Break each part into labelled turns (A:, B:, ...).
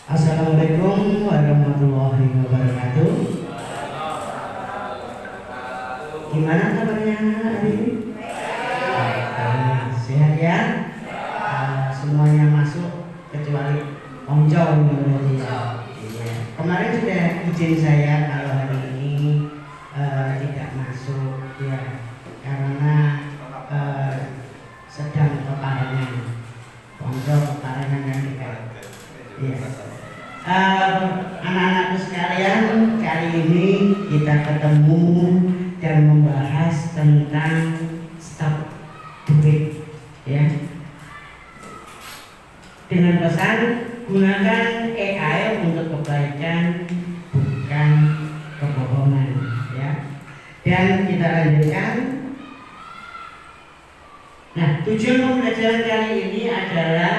A: Assalamualaikum warahmatullahi wabarakatuh. Gimana kabarnya hari ini? Sehat ya? Semuanya masuk kecuali Om Jong berarti ya. Kemarin sudah izin saya kalau hari ini tidak masuk ya karena sedang peparengan. Om Jong peparengan yang dekat. Ya. Anak-anakku sekalian, kali ini kita ketemu dan membahas tentang stop duit, ya. Dengan pesan gunakan AI untuk kebaikan, bukan kebohongan, ya. Dan kita lanjutkan. Nah, tujuan pembelajaran kali ini adalah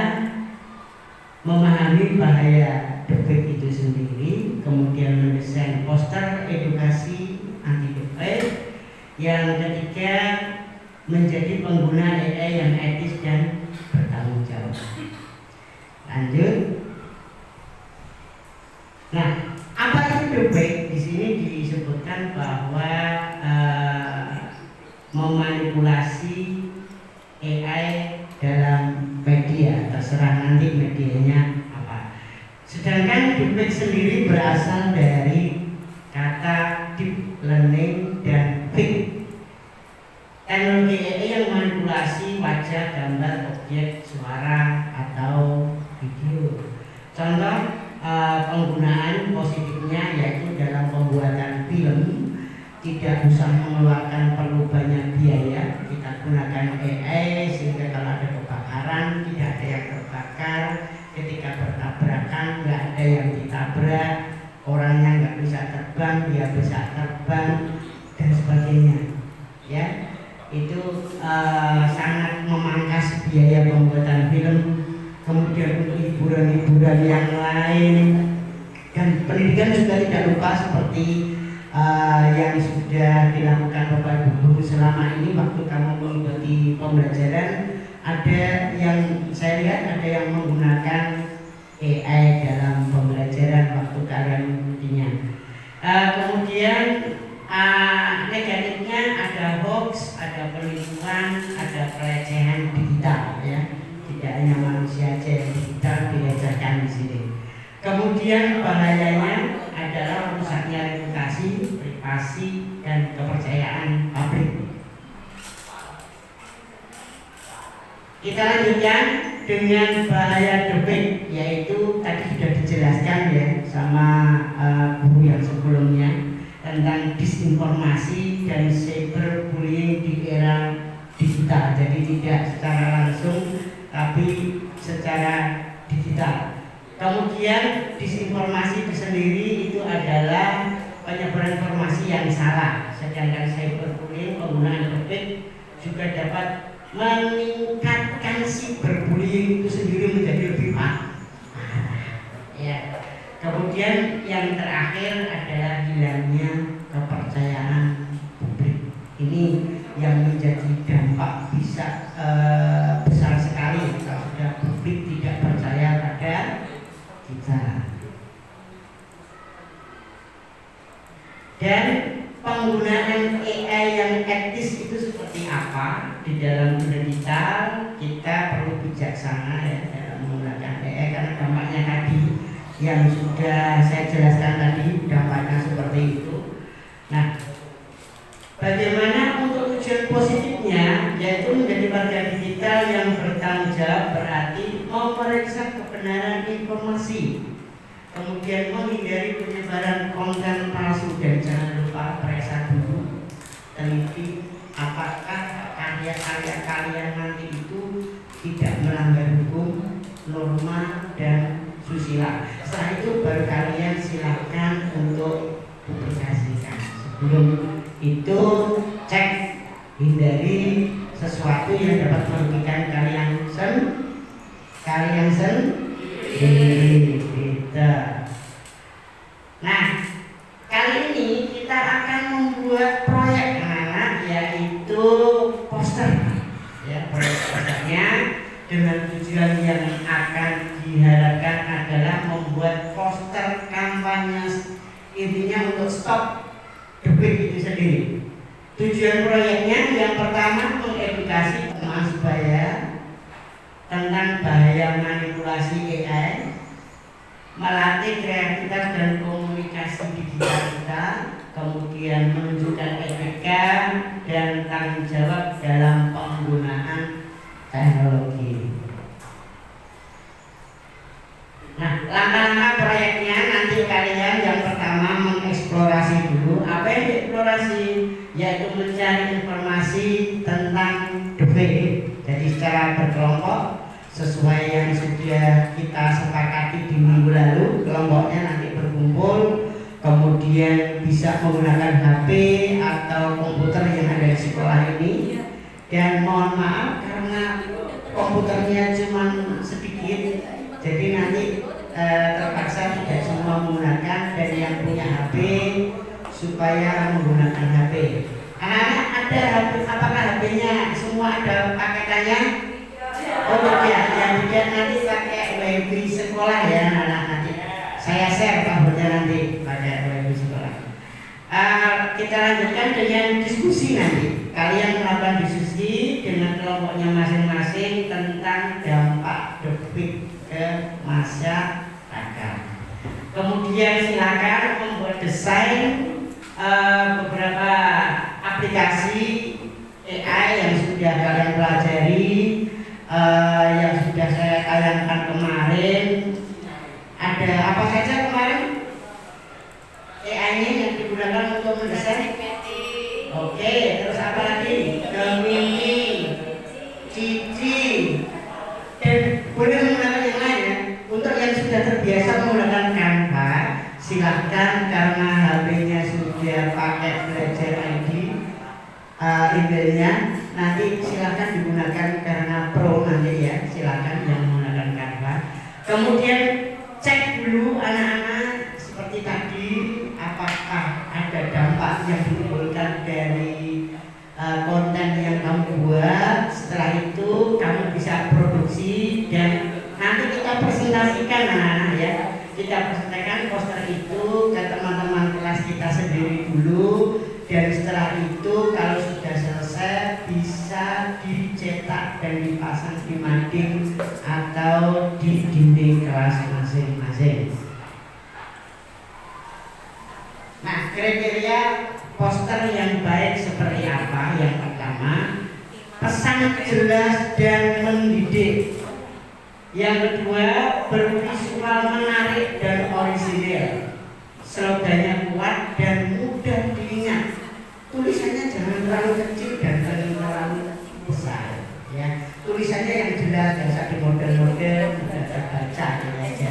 A: memahami bahaya debit itu sendiri, kemudian mendesain poster edukasi anti debit, yang ketiga menjadi pengguna AI yang etis dan bertanggung jawab. Lanjut. Nah, apa itu debit? Di sini disebutkan bahwa memanipulasi AI dalam media, terserah nanti medianya apa. Sedangkan debit sendiri berasal dari kata deep learning dan big. Teknologi AI yang manipulasi wajah, gambar, objek, suara, atau video. Contoh penggunaan positifnya yaitu dalam pembuatan film, tidak usah mengeluarkan perlu banyak biaya. Kita gunakan AI sehingga kalau ada kebakaran tidak ada yang terbakar, ketika bertabrakan nggak ada yang ditabrak, orangnya nggak bisa terbang, dia bisa terbang dan sebagainya. Ya, itu sangat memangkas biaya pembuatan film. Kemudian untuk hiburan-hiburan yang lain dan pendidikan juga tidak lupa seperti yang sudah dilakukan Bapak Ibu guru selama ini waktu kamu mengikuti pembelajaran. Ada yang saya lihat ada yang menggunakan AI dalam pembelajaran waktu kalian mengikutinya. Kemudian negatifnya ada hoax, ada penipuan, ada pelecehan digital, ya. Tidak hanya manusia aja yang digital dilecehkan di sini. Kemudian bahayanya adalah rusaknya reputasi, privasi, dan kepercayaan publik. Kita lanjutkan dengan bahaya debit, yaitu tadi sudah dijelaskan ya sama guru yang sebelumnya tentang disinformasi dan cyberbullying di era digital. Jadi tidak secara langsung tapi secara digital. Kemudian disinformasi itu sendiri itu adalah penyebaran informasi yang salah. Sedangkan cyberbullying, penggunaan debit juga dapat meningkatkan cyberbullying itu sendiri menjadi lebih parah. Ya. Kemudian yang terakhir adalah hilangnya kepercayaan publik. Ini yang menjadi dampak bisa besar sekali kalau sudah publik tidak percaya pada kita. Dan penggunaan AI yang etis itu seperti apa di dalam dunia digital? Kita perlu bijaksana ya dalam menggunakan AI karena dampaknya tadi yang sudah saya jelaskan tadi, dampaknya seperti itu. Nah, bagaimana untuk tujuan positifnya, yaitu menjadi warga digital yang bertanggung jawab, berarti memeriksa kebenaran informasi, kemudian menghindari penyebaran konten palsu, dan jangan lupa periksa dulu, teliti apakah karya-karya kalian nanti itu tidak melanggar hukum, norma, dan susila. Setelah itu baru kalian silakan untuk publikasikan. Sebelum itu cek, hindari sesuatu yang dapat merugikan kalian sendiri. Nah, kali ini kita akan membuat proyek anak-anak, yaitu poster. Ya, proyek posternya dengan tujuan yang akan diharapkan adalah membuat Tujuan proyeknya yang pertama mengedukasi mahasiswa tentang bahaya manipulasi AI, melatih kreativitas dan komunikasi digital kita, kemudian menunjukkan etika dan tanggung jawab dalam penggunaan teknologi. Nah, langkah-langkah proyeknya nanti kalian yang pertama mengeksplorasi dulu. Apa yang dieksplorasi? Yaitu mencari informasi tentang deepfake. Jadi secara berkelompok sesuai yang sudah kita sepakati di minggu lalu, kelompoknya nanti berkumpul, kemudian bisa menggunakan HP atau komputer yang ada di sekolah ini. Dan mohon maaf karena komputernya cuma sedikit, jadi nanti terpaksa tidak semua menggunakan, dan yang punya HP supaya menggunakan HP. Anak-anak ada HP, apakah HP-nya semua ada paketannya? Oh tidak, yang tidak nanti pakai WiFi sekolah ya anak-anak, nanti saya share passwordnya nanti pakai WiFi sekolah. Kita lanjutkan dengan diskusi nanti. Kalian melakukan diskusi dengan kelompoknya masing-masing tentang dampak deepfake ke masyarakat. Kemudian silakan membuat desain beberapa aplikasi AI yang sudah kalian pelajari, yang sudah saya tayangkan kemarin. Ada apa saja kemarin? AI-nya yang digunakan untuk mendesain? Oke, terus apa lagi? Gemini, Cici, dan boleh menggunakan yang lain ya. Untuk yang sudah terbiasa menggunakan Canva, silahkan karena HP-nya sudah pakai Belajar ID, emailnya nanti silahkan digunakan karena pro nanti ya, silahkan yang menggunakan Canva. Kemudian cek dulu anak-anak seperti tadi, apakah ada dampak yang ditimbulkan dari konten yang kamu buat. Setelah itu kamu bisa produksi dan nanti kita presentasikan anak-anak ya. Kita presentasikan poster itu ke teman-teman kelas kita sendiri dulu, dan setelah itu kalau sudah selesai bisa dicetak dan dipasang di mading atau di dinding kelas masing-masing. Nah, kriteria poster yang baik seperti apa? Yang pertama, pesan jelas dan mendidik. Yang kedua, bervisual menarik dan orisinil. Slogannya kuat dan mudah diingat. Tulisannya jangan terlalu kecil dan terlalu besar ya. Tulisannya yang jelas, jangan usah di model-model, mudah terbaca aja.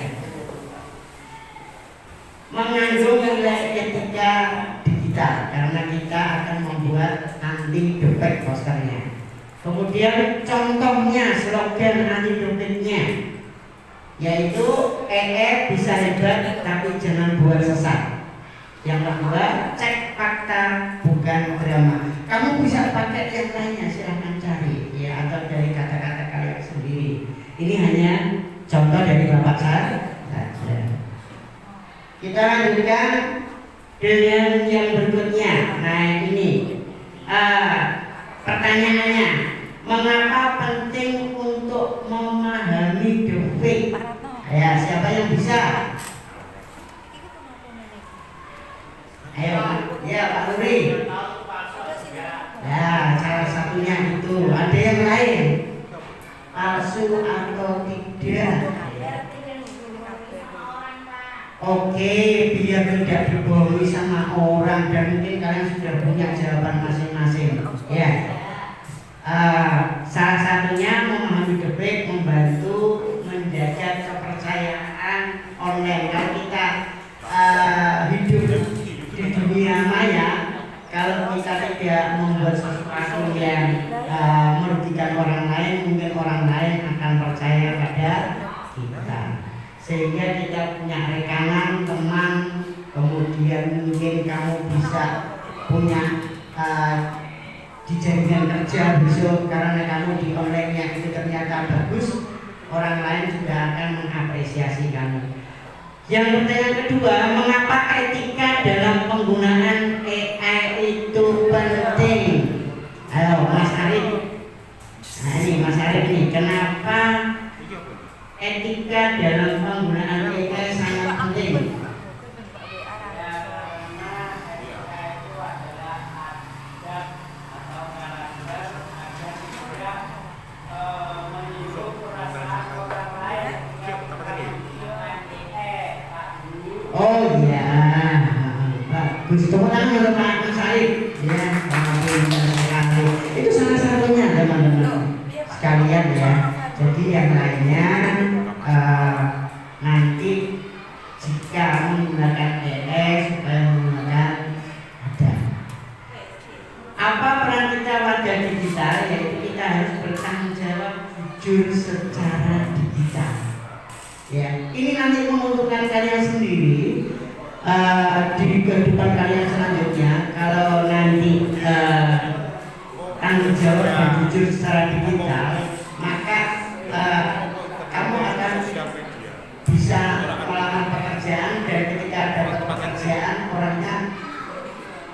A: Mengandung nilai etika digital karena kita akan membuat anti deepfake posternya. Kemudian contohnya slogan anti deepfake-nya yaitu bisa hebat tapi jangan buat sesat. Yang kedua, cek fakta bukan drama. Kamu bisa pakai yang lainnya, silahkan cari ya, atau dari kata-kata kalian sendiri. Ini hanya contoh dari Bapak saya saja. Kita lanjutkan dengan yang berikutnya. Nah ini pertanyaannya, mengapa penting untuk memahami deepfake? Ya, siapa yang bisa? Ayo, ya Pak Nuri. Ya, salah satunya itu. Ada yang lain? Palsu atau tidak? Oke, biar tidak dibohongi sama orang, dan mungkin kalian sudah punya jawaban masing-masing. Ya, salah satunya memahami deepfake membantu menjaga kepercayaan online. Kalau kita hidup di dunia maya, kalau kita tidak membuat sesuatu yang merugikan orang lain, mungkin orang lain akan percaya pada kita. Sehingga kita punya rekanan teman, kemudian mungkin kamu bisa punya di jaringan kerja besok karena kamu di online-nya itu ternyata bagus, orang lain juga akan mengapresiasi kamu. Yang pertanyaan kedua, mengapa etika dalam penggunaan AI itu penting? etika dalam penggunaan AI sangat penting. Oh iya, bagus. Tepuk tangan untuk Pak Said. Ya, itu salah satunya teman-teman sekalian ya. Jadi yang lainnya nanti jika menggunakan AI supaya menggunakan ada. Apa peran kita warga digital? Yaitu kita harus bertanggung jawab jujur secara digital. Ya, ini nanti menguntungkan kalian sendiri di kehidupan kalian selanjutnya. Kalau nanti tanggung jawab dan jujur secara digital, maka kamu akan bisa melamar pekerjaan, dan ketika dapat pekerjaan orangnya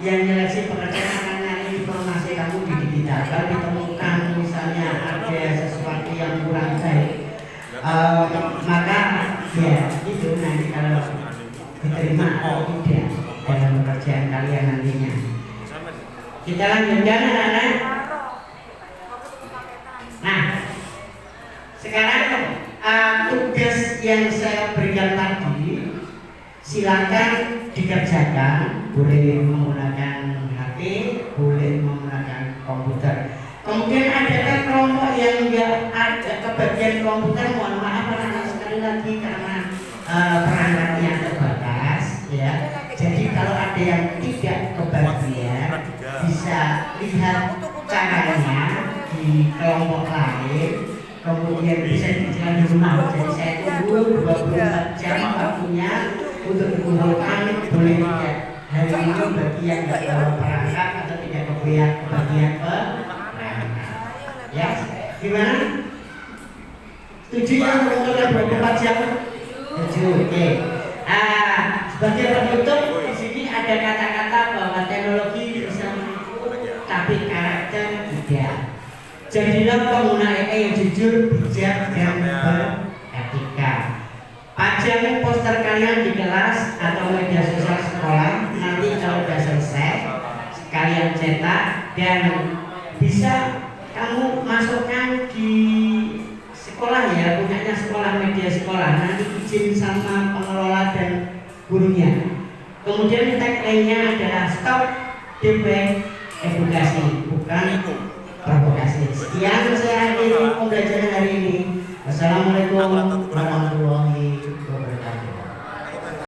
A: yang nyeleksi pekerjaan akan nyari informasi kamu di digital. Kalau ditemukan misalnya ada sesuatu yang kurang baik, maka ya itu nanti kalau diterima atau tidak dalam pekerjaan kalian nantinya. Kita lanjutkan anak-anak. Nah, sekarang tugas yang saya berikan tadi silakan dikerjakan. Boleh menggunakan HP, boleh menggunakan komputer. Kemudian ada kelompok yang enggak ada kebagian komputer, mohon maaf anak-anak sekali lagi karena perangkatnya terbatas ya. Jadi kalau ada yang tidak kebagian bisa lihat caranya di kelompok lain, kemudian bisa dijalan di rumah. Jadi saya tunggu 24 jam waktunya untuk dikumpulkan. Boleh tidak hari ini bagi yang tidak bawa perangkat atau tidak kebagian ya, gimana? Setuju yang mengumpulkan 24 jam? Setuju, oke. Sebagai penutup di sini ada kata-kata bahwa teknologi bisa menipu, tapi karakter tidak. Jadilah pengguna AI yang jujur, bijak, dan beretika. Pajang poster kalian di kelas atau media sosial sekolah. Nanti kalau sudah selesai, kalian cetak dan bisa kamu masukkan di sekolah ya, punyanya sekolah, media sekolah. Nanti izin sama pengelola dan gurunya. Kemudian tagline-nya adalah stop debate edukasi, bukan provokasi. Sekian saya akhiri pembelajaran hari ini. Wassalamualaikum warahmatullahi wabarakatuh.